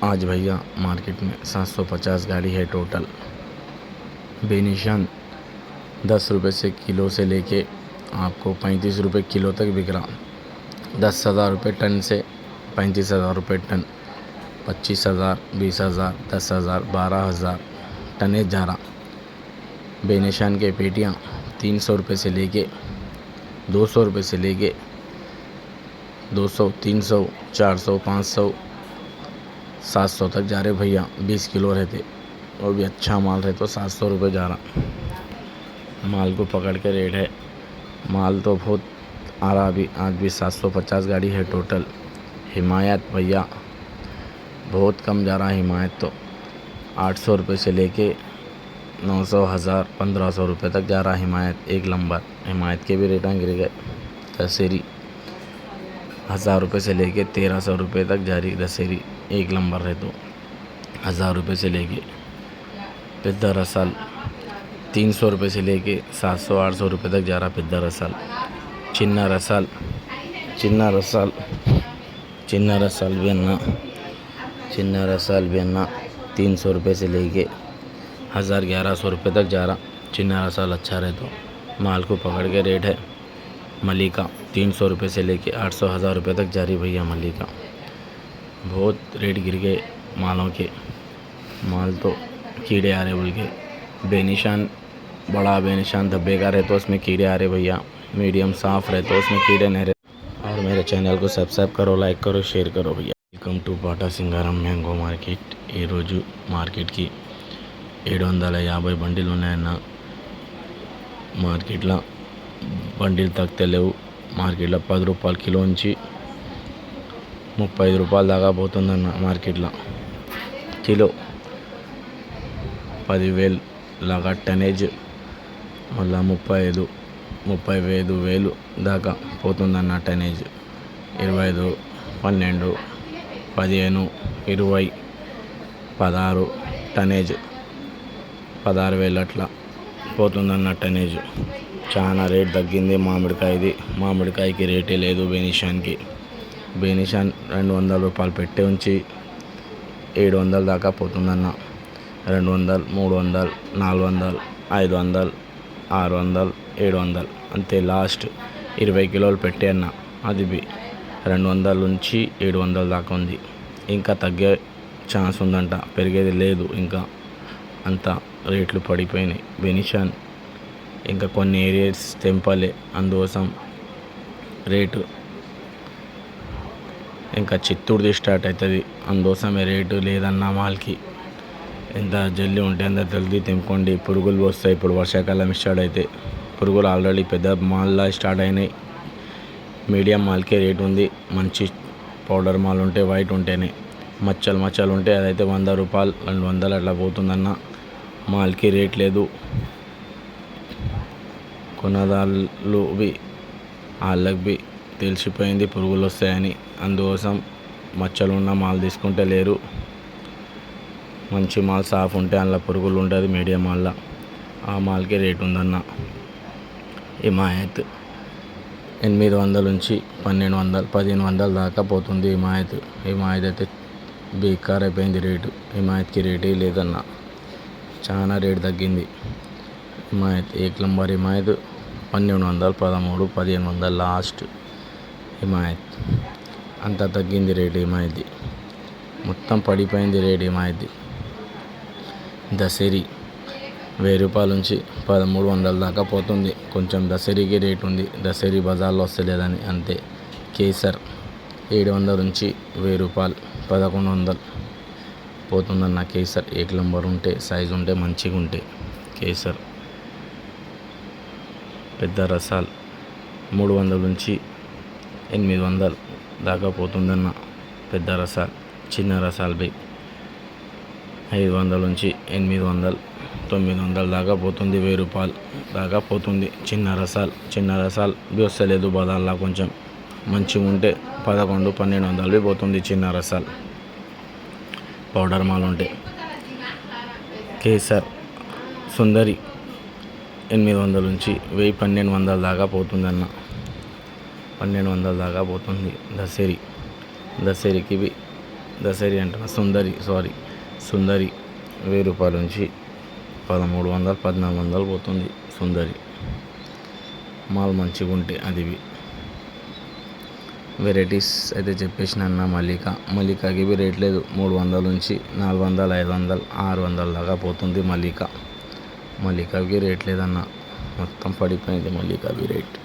आज भैया मार्केट में 750 गाड़ी है टोटल। बेनिशान 10 रुपये से किलो से लेके आपको 35 रुपये किलो तक बिक रहा। 10,000 रुपये टन से 35,000 रुपये टन, 25,000, 20,000, 10,000, 12,000 टनेज जा रहा। बेनिशान के पेटियाँ 300 रुपये से लेके 200 रुपये से लेके 200, 300, 400, 500, 700 तक जा रहे भैया। 20 किलो रहते और भी अच्छा माल रहे तो 700 रुपये जा रहा। माल को पकड़ के रेट है। माल तो बहुत आ रहा अभी। आज भी 750 गाड़ी है टोटल। हिमायत भैया बहुत कम जा रहा है। हिमायत तो 800 रुपये से लेके 900, 1000, 1500 रुपये तक जा रहा है हिमायत। एक नंबर हिमायत के भी रेटा गिर गए। दशहरी 1000 रुपये से लेके 1300 रुपये तक जा रही दशहरी। एक नंबर है तो 1000 रुपये से लेके। पिद्दा रसल 300 रुपये से लेके 700, 800 रुपये तक जा रहा पिद्दा रसल। चिन्ना रसल भी अन्ना 300 रुपये से लेके 1000, 1100 रुपये तक जा रहा। चिन्ना रसल अच्छा रहे तो माल को पकड़ के रेट है। मलिका 300 रुपये से लेके 800, 1000 रुपये तक जा रही भैया मलिका। बहुत रेट गिर गए मालों के। माल तो कीड़े आ रहे बोल के। बेनिशान बड़ा बेनिशान धब्बे का रहे तो उसमें कीड़े आ रहे भैया। मीडियम साफ़ रहे तो उसमें कीड़े नहीं रहे। और मेरे चैनल को सब्सक्राइब करो, लाइक करो, शेयर करो भैया। Welcome to Batasingaram mango market. ఈరోజు మార్కెట్కి 750 బండిలు ఉన్నాయన్న. మార్కెట్లో బండిలు తగ్గలేవు. మార్కెట్లో 10 రూపాయల కిలో నుంచి 35 రూపాయల దాకా పోతుందన్న. మార్కెట్లో కిలో 10,000 లాగా టనేజ్, మళ్ళీ 35,000 దాకా పోతుందన్న టనేజ్. 25, 12, 15, 20, 16 టనేజ్ 16,000 అట్లా పోతుందన్న టనేజ్. చాలా రేట్ తగ్గింది మామిడికాయది. మామిడికాయకి రేటే లేదు బెనిషాన్కి. బెనిషాన్ 200 రూపాయలు పెట్టే ఉంచి 700 దాకా పోతుందన్న. 200, 300, 400, 500, 600, 700 అంతే. లాస్ట్ 20 కిలోలు పెట్టే అన్న. అది 200 నుంచి 700 దాకా ఉంది. ఇంకా తగ్గే ఛాన్స్ ఉందంట, పెరిగేది లేదు. ఇంకా అంతా రేట్లు పడిపోయినాయి. బెనిషాన్ ఇంకా కొన్ని ఏరియాస్ తెంపలే, అందుకోసం రేటు ఇంకా చిత్తూరుది స్టార్ట్ అవుతుంది, అందుకోసమే రేటు లేదన్న మాల్కి. ఎంత జల్దీ ఉంటే అంత జల్దీ తెంపుకోండి. పురుగులు వస్తాయి. ఇప్పుడు వర్షాకాలం స్టార్ట్ అయితే పురుగులు ఆల్రెడీ పెద్ద మాల్లా స్టార్ట్ అయినాయి. మీడియం మాల్కే రేట్ ఉంది. మంచి పౌడర్ మాల్ ఉంటే, వైట్ ఉంటేనే. మచ్చలు ఉంటే అదైతే 100 రూపాయలు, 200 అట్లా పోతుందన్న. మాల్కి రేట్ లేదు. కొనదాళ్ళు వాళ్ళకి తెలిసిపోయింది పురుగులు వస్తాయని, అందుకోసం మచ్చలు ఉన్న మాల్ తీసుకుంటే లేరు. మంచి మాల్ సాఫ్ ఉంటే అందులో పురుగులు ఉంటుంది. మీడియం మాల్లో ఆ మాల్కి రేట్ ఉందన్న. హిమాయత్ 800 నుంచి 1200, 1500 దాకా పోతుంది హిమాయత్. హిమాయత్ అయితే బేకార్ అయిపోయింది రేటు. హిమాయత్కి రేటే లేదన్న. చాలా రేటు తగ్గింది హిమాయత్. ఏక్ నంబర్ హిమాయత్ 1200, 13, 1500 లాస్ట్ హిమాయత్. అంత తగ్గింది రేటు హిమాయత్ది. మొత్తం పడిపోయింది రేటు హిమాయత్ది. దశరి 1000 రూపాయల నుంచి 1300 దాకా పోతుంది. కొంచెం దశరికి రేట్ ఉంది. దశరి బజార్లో వస్తలేదని అంతే. కేసర్ 700 నుంచి 1000 రూపాయలు, 1100 పోతుందన్న కేసర్. ఏక్ నంబర్ ఉంటే, సైజు ఉంటే, మంచిగా ఉంటే కేసర్. పెద్ద రసాల్ 300 నుంచి 800 దాకా పోతుందన్న పెద్ద రసాల్. చిన్న రసాల్ 500 నుంచి 800, 900 దాకా పోతుంది. 1000 రూపాయలు దాకా పోతుంది చిన్న రసాల్ బి వస్తలేదు బజార్లో. కొంచెం మంచిగా ఉంటే 11, 1200 పోతుంది చిన్న రసాల్, పౌడర్ మాల్ ఉంటే. కేసర్ సుందరి 800 నుంచి 1000, 1200 దాకా పోతుందన్న. 1200 దాకా పోతుంది. దశరికి దసరి అంటున్నా, సుందరి 1000 రూపాయల నుంచి 1300 1400 పోతుంది సుందరి. మాల్ మంచిగా ఉంటే అది వెరైటీస్ అయితే చెప్పేసిన అన్న. మల్లికాకి ఇవి రేట్ లేదు. 300 నుంచి 400 500 600 దాకా పోతుంది మల్లికాకి రేట్ లేదన్న. మొత్తం పడిపోయింది మల్లికాకి రేట్.